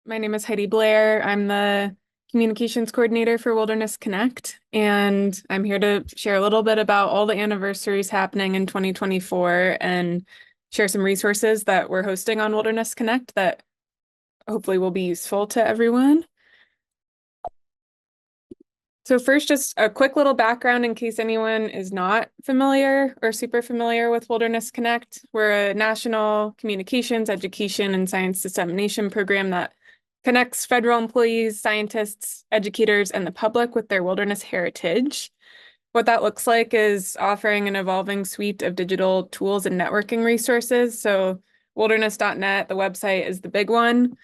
My name is Heidi Blair. I'm the communications coordinator for Wilderness Connect, and I'm here to share a little bit about all the anniversaries happening in 2024 and share some resources that we're hosting on Wilderness Connect that hopefully will be useful to everyone. So first, just a quick little background in case anyone is not familiar or super familiar with Wilderness Connect. We're a national communications, education, and science dissemination program that connects federal employees, scientists, educators, and the public with their wilderness heritage. What that looks like is offering an evolving suite of digital tools and networking resources. So wilderness.net, the website, is the big one.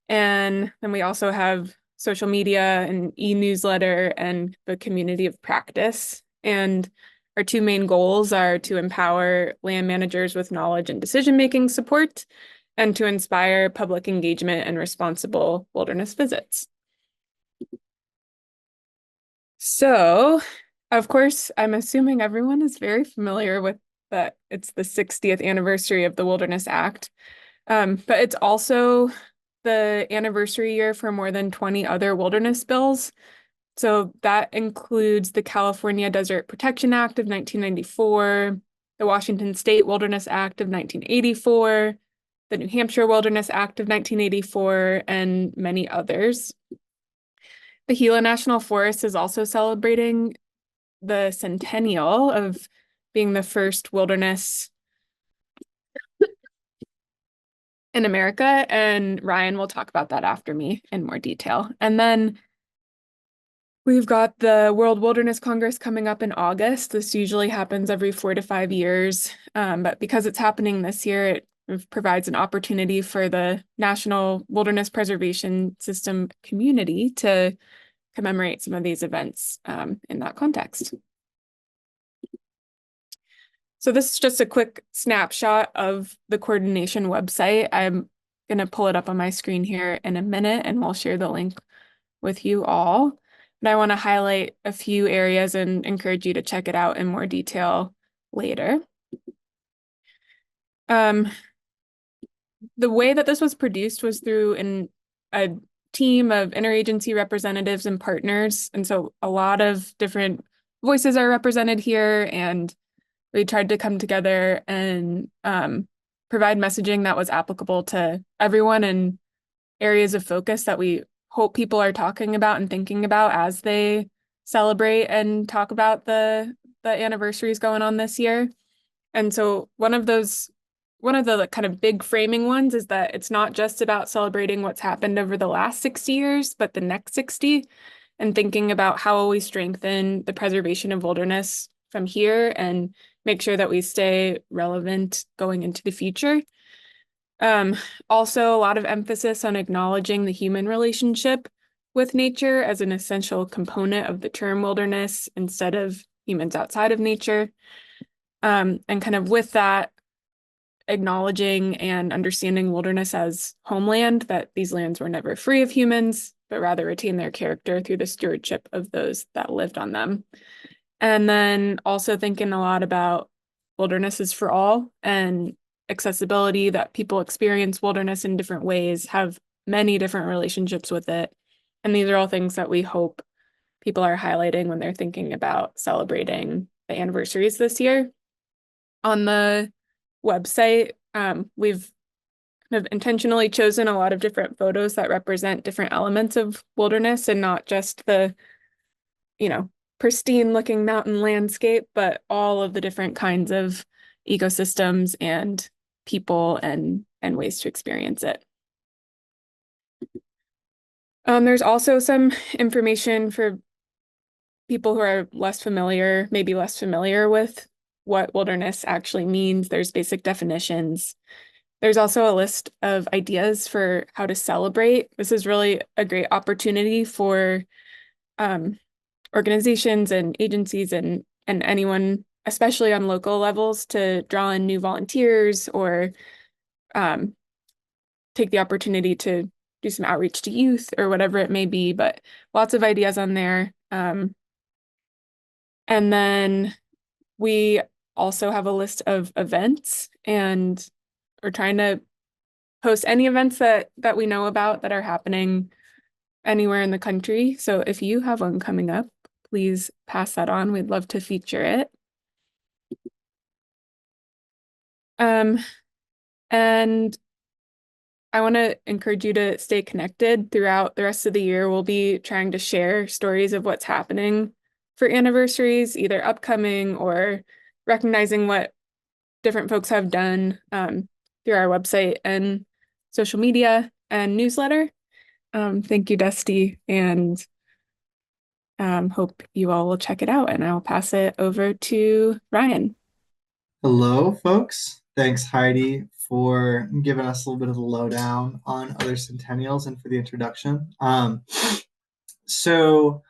And then we also have social media and e-newsletter and the community of practice. And our two main goals are to empower land managers with knowledge and decision-making support and to inspire public engagement and responsible wilderness visits. So, of course, I'm assuming everyone is very familiar with that it's the 60th anniversary of the Wilderness Act. But it's also the anniversary year for more than 20 other wilderness bills. So that includes the California Desert Protection Act of 1994, the Washington State Wilderness Act of 1984, the New Hampshire Wilderness Act of 1984, and many others. The Gila National Forest is also celebrating the centennial of being the first wilderness in America, and Ryan will talk about that after me in more detail. And then we've got the World Wilderness Congress coming up in August. This usually happens every 4 to 5 years, but because it's happening this year, it provides an opportunity for the National Wilderness Preservation System community to commemorate some of these events in that context. So this is just a quick snapshot of the coordination website. I'm going to pull it up on my screen here in a minute and we'll share the link with you all. But I want to highlight a few areas and encourage you to check it out in more detail later. The way that this was produced was through a team of interagency representatives and partners. And so a lot of different voices are represented here, and we tried to come together and provide messaging that was applicable to everyone and areas of focus that we hope people are talking about and thinking about as they celebrate and talk about the anniversaries going on this year. And so one of the kind of big framing ones is that it's not just about celebrating what's happened over the last 60 years, but the next 60, and thinking about how will we strengthen the preservation of wilderness from here and make sure that we stay relevant going into the future. Also, a lot of emphasis on acknowledging the human relationship with nature as an essential component of the term wilderness instead of humans outside of nature. And kind of with that, acknowledging and understanding wilderness as homeland, that these lands were never free of humans, but rather retain their character through the stewardship of those that lived on them. And then also thinking a lot about wilderness is for all and accessibility, that people experience wilderness in different ways, have many different relationships with it. And these are all things that we hope people are highlighting when they're thinking about celebrating the anniversaries this year. On the website, we've kind of intentionally chosen a lot of different photos that represent different elements of wilderness and not just the, pristine looking mountain landscape, but all of the different kinds of ecosystems and people and ways to experience it. There's also some information for people who are maybe less familiar with what wilderness actually means. There's basic definitions. There's also a list of ideas for how to celebrate. This is really a great opportunity for organizations and agencies and anyone, especially on local levels, to draw in new volunteers or take the opportunity to do some outreach to youth or whatever it may be, but lots of ideas on there. And then we also have a list of events, and we're trying to post any events that we know about that are happening anywhere in the country. So if you have one coming up, please pass that on. We'd love to feature it. And I want to encourage you to stay connected throughout the rest of the year. We'll be trying to share stories of what's happening for anniversaries, either upcoming or recognizing what different folks have done through our website and social media and newsletter. Thank you, Dusty, and hope you all will check it out. And I'll pass it over to Ryan. Hello, folks. Thanks, Heidi, for giving us a little bit of the lowdown on other Centennials and for the introduction. So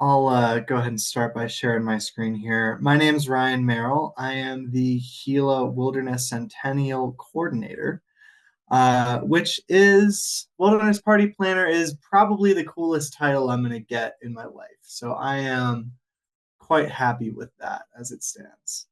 I'll go ahead and start by sharing my screen here. My name is Ryan Merrell. I am the Gila Wilderness Centennial Coordinator, which is Wilderness Party Planner is probably the coolest title I'm going to get in my life. So I am quite happy with that as it stands.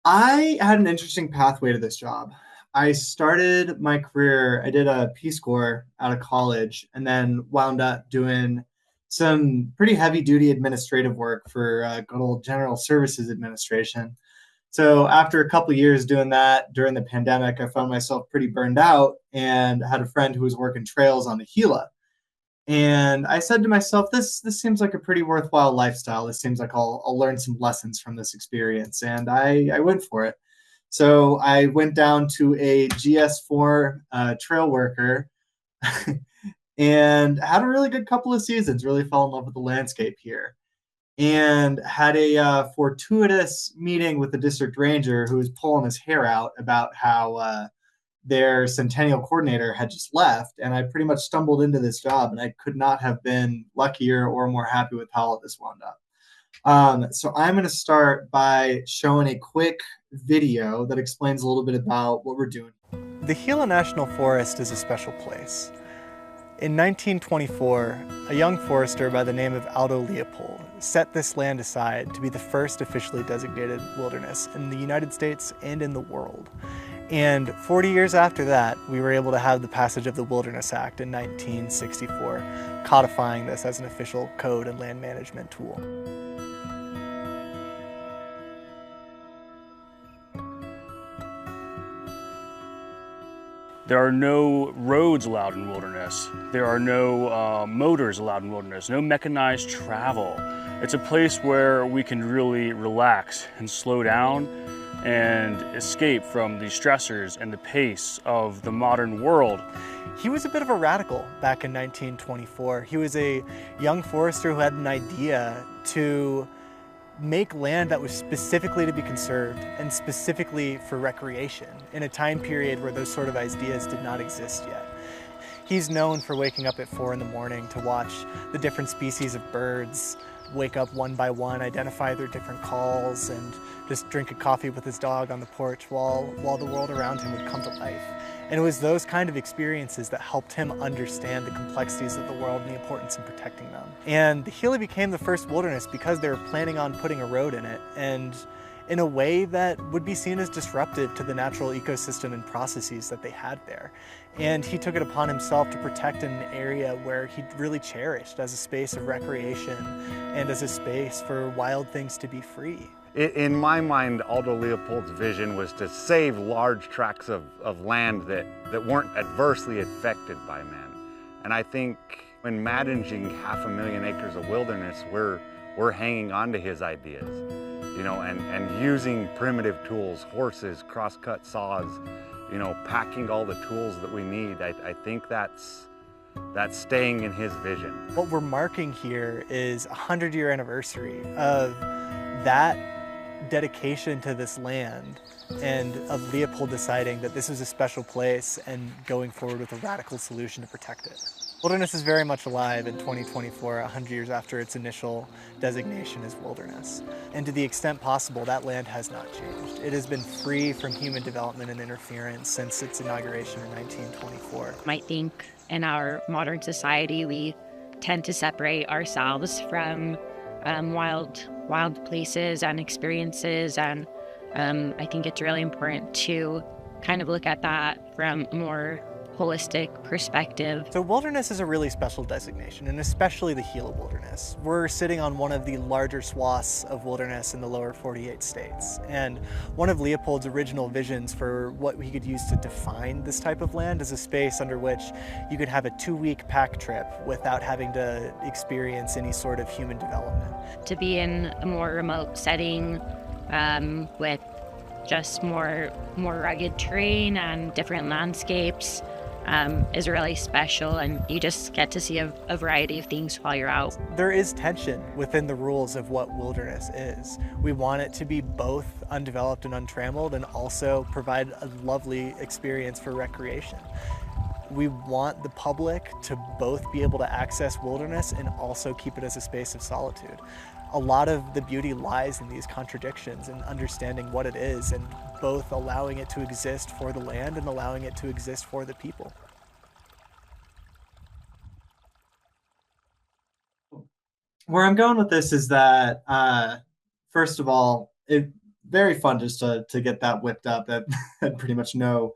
I had an interesting pathway to this job. I started my career, I did a Peace Corps out of college, and then wound up doing some pretty heavy duty administrative work for good old General Services Administration. So after a couple of years doing that during the pandemic, I found myself pretty burned out and had a friend who was working trails on the Gila. And I said to myself, this seems like a pretty worthwhile lifestyle. This seems like I'll learn some lessons from this experience. And I went for it. So I went down to a GS4 trail worker and had a really good couple of seasons, really fell in love with the landscape here. And had a fortuitous meeting with the district ranger who was pulling his hair out about how their Centennial coordinator had just left, and I pretty much stumbled into this job, and I could not have been luckier or more happy with how all this wound up. So I'm going to start by showing a quick video that explains a little bit about what we're doing. The Gila National Forest is a special place. In 1924, a young forester by the name of Aldo Leopold set this land aside to be the first officially designated wilderness in the United States and in the world. And 40 years after that, we were able to have the passage of the Wilderness Act in 1964, codifying this as an official code and land management tool. There are no roads allowed in wilderness. There are no motors allowed in wilderness, no mechanized travel. It's a place where we can really relax and slow down and escape from the stressors and the pace of the modern world. He was a bit of a radical back in 1924. He was a young forester who had an idea to make land that was specifically to be conserved and specifically for recreation in a time period where those sort of ideas did not exist yet. He's known for waking up at 4 in the morning to watch the different species of birds wake up one by one, identify their different calls, and just drink a coffee with his dog on the porch while the world around him would come to life. And it was those kind of experiences that helped him understand the complexities of the world and the importance in protecting them. And the Gila became the first wilderness because they were planning on putting a road in it, and in a way that would be seen as disruptive to the natural ecosystem and processes that they had there. And he took it upon himself to protect an area where he really cherished as a space of recreation and as a space for wild things to be free. In my mind, Aldo Leopold's vision was to save large tracts of land that weren't adversely affected by man. And I think when managing 500,000 acres of wilderness, we're hanging on to his ideas, you know, and using primitive tools, horses, crosscut saws, you know, packing all the tools that we need. I think that's staying in his vision. What we're marking here is a 100-year anniversary of that dedication to this land and of Leopold deciding that this was a special place and going forward with a radical solution to protect it. Wilderness is very much alive in 2024, 100 years after its initial designation as wilderness. And to the extent possible, that land has not changed. It has been free from human development and interference since its inauguration in 1924. I think in our modern society, we tend to separate ourselves from wild places and experiences, and I think it's really important to kind of look at that from a more holistic perspective. So wilderness is a really special designation, and especially the Gila Wilderness. We're sitting on one of the larger swaths of wilderness in the lower 48 states. And one of Leopold's original visions for what he could use to define this type of land is a space under which you could have a 2-week pack trip without having to experience any sort of human development. To be in a more remote setting with just more rugged terrain and different landscapes is really special, and you just get to see a variety of things while you're out. There is tension within the rules of what wilderness is. We want it to be both undeveloped and untrammeled, and also provide a lovely experience for recreation. We want the public to both be able to access wilderness and also keep it as a space of solitude. A lot of the beauty lies in these contradictions and understanding what it is, and both allowing it to exist for the land and allowing it to exist for the people. Where I'm going with this is that, first of all, it's very fun just to get that whipped up. That had pretty much no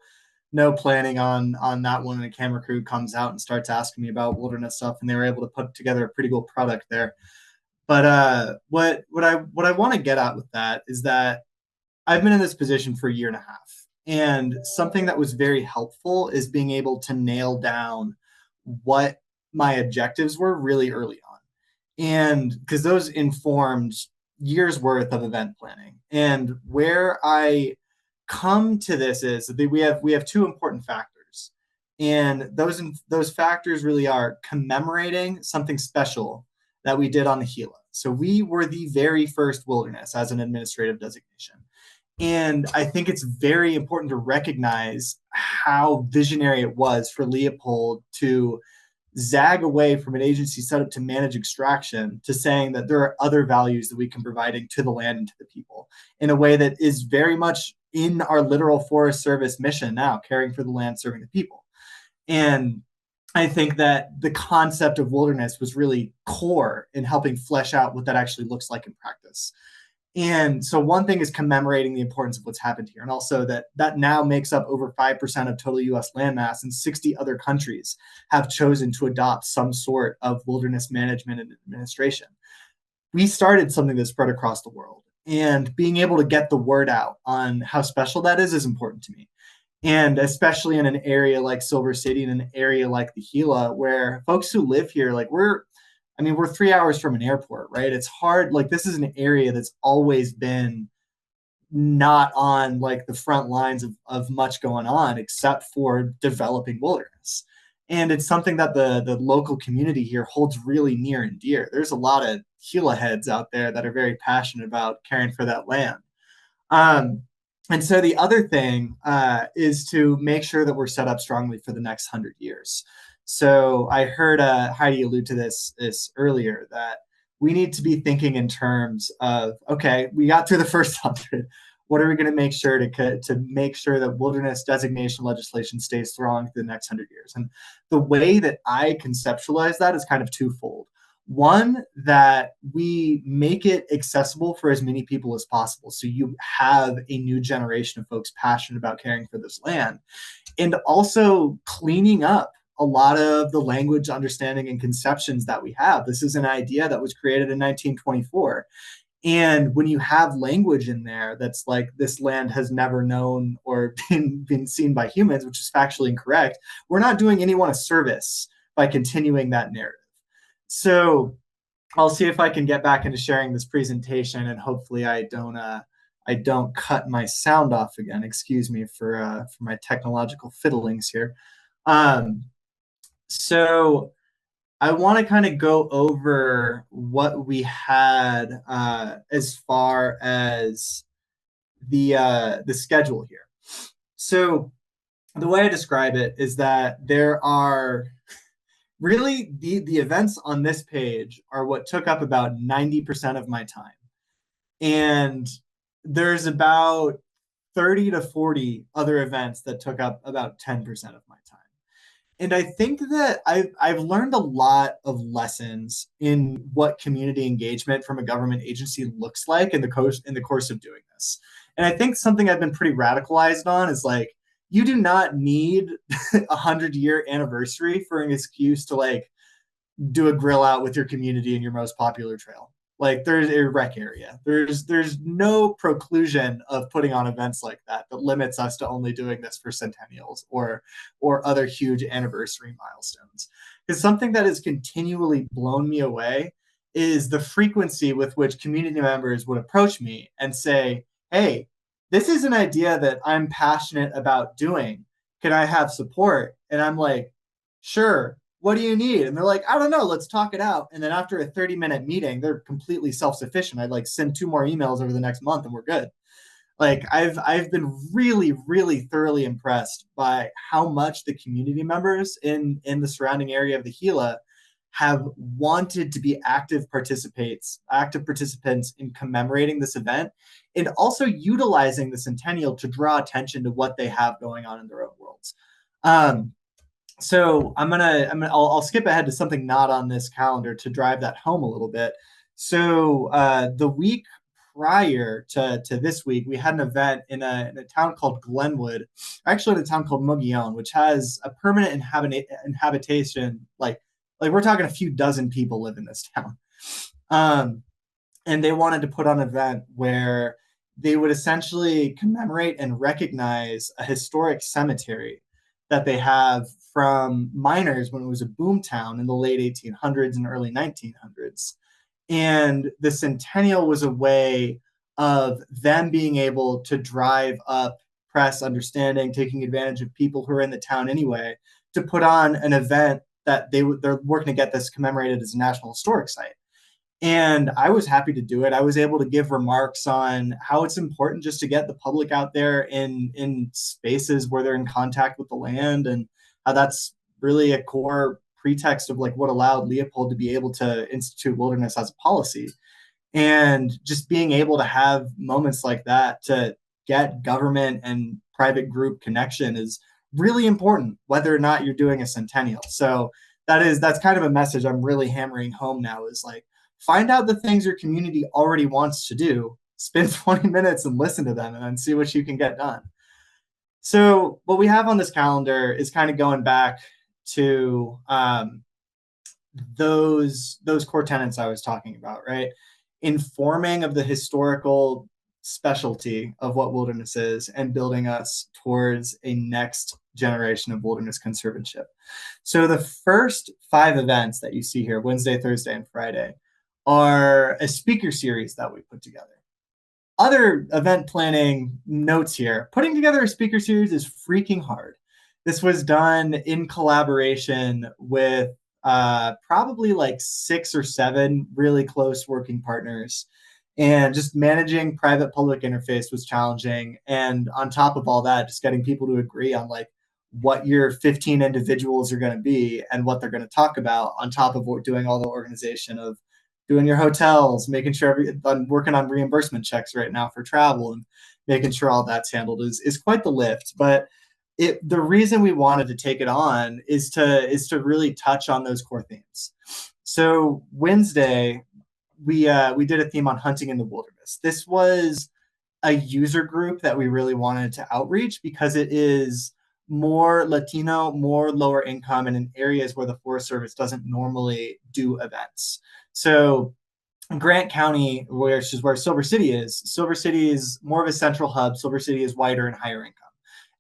planning on that one, and a camera crew comes out and starts asking me about wilderness stuff, and they were able to put together a pretty cool product there. But what I want to get at with that is that I've been in this position for a year and a half, and something that was very helpful is being able to nail down what my objectives were really early on, and because those informed years worth of event planning. And where I come to this is that we have two important factors, and those factors really are commemorating something special that we did on the Gila. So we were the very first wilderness as an administrative designation. And I think it's very important to recognize how visionary it was for Leopold to zag away from an agency set up to manage extraction to saying that there are other values that we can provide to the land and to the people in a way that is very much in our literal Forest Service mission now, caring for the land, serving the people. And I think that the concept of wilderness was really core in helping flesh out what that actually looks like in practice. And so one thing is commemorating the importance of what's happened here, and also that now makes up over 5% of total U.S. landmass, and 60 other countries have chosen to adopt some sort of wilderness management and administration. We started something that spread across the world, and being able to get the word out on how special that is important to me. And especially in an area like Silver City, in an area like the Gila, where folks who live here, like we're 3 hours from an airport, right? It's hard. Like, this is an area that's always been not on like the front lines of much going on, except for developing wilderness. And it's something that the local community here holds really near and dear. There's a lot of Gila heads out there that are very passionate about caring for that land. And so the other thing is to make sure that we're set up strongly for the next 100 years. So I heard Heidi allude to this earlier, that we need to be thinking in terms of, okay, we got through the first 100. What are we going to make sure to make sure that wilderness designation legislation stays strong for the next 100 years? And the way that I conceptualize that is kind of twofold. One, that we make it accessible for as many people as possible, so you have a new generation of folks passionate about caring for this land, and also cleaning up a lot of the language, understanding, and conceptions that we have. This is an idea that was created in 1924. And when you have language in there that's like, this land has never known or been seen by humans, which is factually incorrect, we're not doing anyone a service by continuing that narrative. So I'll see if I can get back into sharing this presentation, and hopefully I don't cut my sound off again. Excuse me for my technological fiddlings here. So I want to kind of go over what we had as far as the schedule here. So the way I describe it is that there are really the events on this page are what took up about 90% of my time. And there's about 30 to 40 other events that took up about 10% of my time. And I think that I've learned a lot of lessons in what community engagement from a government agency looks like in the course of doing this. And I think something I've been pretty radicalized on is like, you do not need 100-year anniversary for an excuse to like do a grill out with your community in your most popular trail. Like there's a rec area. There's no preclusion of putting on events like that that limits us to only doing this for centennials or other huge anniversary milestones. Because something that has continually blown me away is the frequency with which community members would approach me and say, "Hey, this is an idea that I'm passionate about doing. Can I have support?" And I'm like, "Sure. What do you need?" And they're like, "I don't know. Let's talk it out." And then after a 30-minute meeting, they're completely self-sufficient. I'd like send 2 more emails over the next month and we're good. Like I've been really, really thoroughly impressed by how much the community members in the surrounding area of the Gila have wanted to be active participants in commemorating this event and also utilizing the Centennial to draw attention to what they have going on in their own worlds. So I'll skip ahead to something not on this calendar to drive that home a little bit. So the week prior to this week, we had an event in a town called Glenwood, actually in a town called Mogollon, which has a permanent inhabitation, like we're talking a few dozen people live in this town. And they wanted to put on an event where they would essentially commemorate and recognize a historic cemetery that they have from miners when it was a boom town in the late 1800s and early 1900s. And the Centennial was a way of them being able to drive up press understanding, taking advantage of people who are in the town anyway, to put on an event that they're working to get this commemorated as a National Historic Site. And I was happy to do it. I was able to give remarks on how it's important just to get the public out there in spaces where they're in contact with the land, and how that's really a core pretext of like what allowed Leopold to be able to institute wilderness as a policy. And just being able to have moments like that to get government and private group connection is really important, whether or not you're doing a centennial. So that's kind of a message I'm really hammering home now, is like, find out the things your community already wants to do, spend 20 minutes and listen to them, and then see what you can get done. So what we have on this calendar is kind of going back to those core tenets I was talking about, right? Informing of the historical specialty of what wilderness is and building us towards a next generation of wilderness conservatorship. So the first 5 events that you see here, Wednesday, Thursday, and Friday, are a speaker series that we put together. Other event planning notes here: putting together a speaker series is freaking hard. This was done in collaboration with probably like 6 or 7 really close working partners. And just managing private public interface was challenging. And on top of all that, just getting people to agree on like what your 15 individuals are going to be and what they're going to talk about, on top of doing all the organization of doing your hotels, making sure I'm working on reimbursement checks right now for travel, and making sure all that's handled is quite the lift. But the reason we wanted to take it on is to really touch on those core themes. So Wednesday, we did a theme on hunting in the wilderness. This was a user group that we really wanted to outreach because it is more Latino, more lower income, and in areas where the Forest Service doesn't normally do events. So Grant County, which is where Silver City is more of a central hub. Silver City is wider and higher income.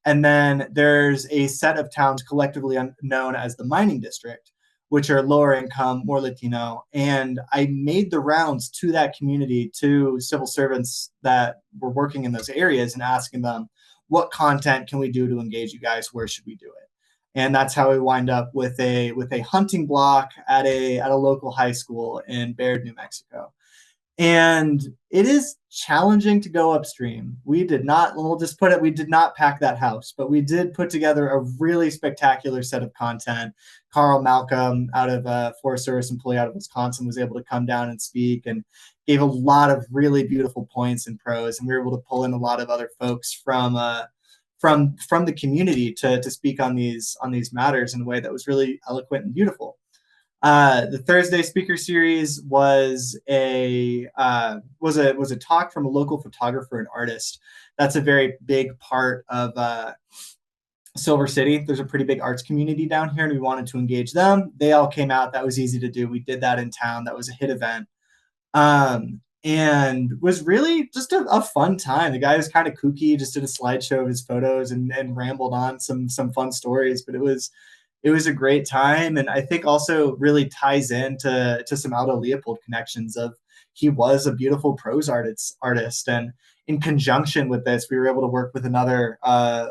And then there's a set of towns collectively known as the mining district, which are lower income, more Latino. And I made the rounds to that community, to civil servants that were working in those areas, and asking them, what content can we do to engage you guys? Where should we do it? And that's how we wind up with a hunting block at a local high school in Baird, New Mexico. And it is challenging to go upstream. We did not pack that house, but we did put together a really spectacular set of content. Carl Malcolm, out of a Forest Service employee out of Wisconsin, was able to come down and speak and gave a lot of really beautiful points and pros. And we were able to pull in a lot of other folks from the community to speak on these matters in a way that was really eloquent and beautiful. The Thursday speaker series was a talk from a local photographer and artist. That's a very big part of Silver City. There's a pretty big arts community down here, and we wanted to engage them. They all came out. That was easy to do. We did that in town. That was a hit event. And was really just a fun time. The guy was kind of kooky, just did a slideshow of his photos and rambled on some fun stories, but it was a great time. And I think also really ties into some Aldo Leopold connections of he was a beautiful prose artist. And in conjunction with this, we were able to work with another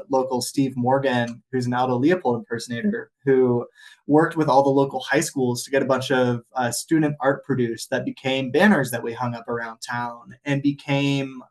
local, Steve Morgan, who's an Aldo Leopold impersonator, who worked with all the local high schools to get a bunch of student art produced that became banners that we hung up around town and became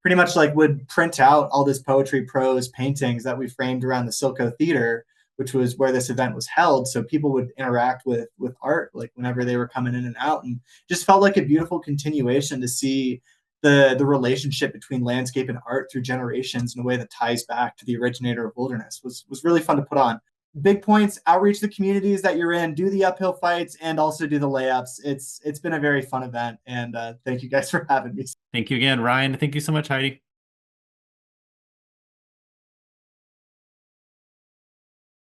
pretty much like would print out all this poetry, prose, paintings that we framed around the Silco Theater, which was where this event was held. So people would interact with art like whenever they were coming in and out, and just felt like a beautiful continuation to see the relationship between landscape and art through generations in a way that ties back to the originator of wilderness. Was really fun to put on. Big points: outreach the communities that you're in, do the uphill fights, and also do the layups. It's been a very fun event, and thank you guys for having me. Thank you again, Ryan. Thank you so much, Heidi.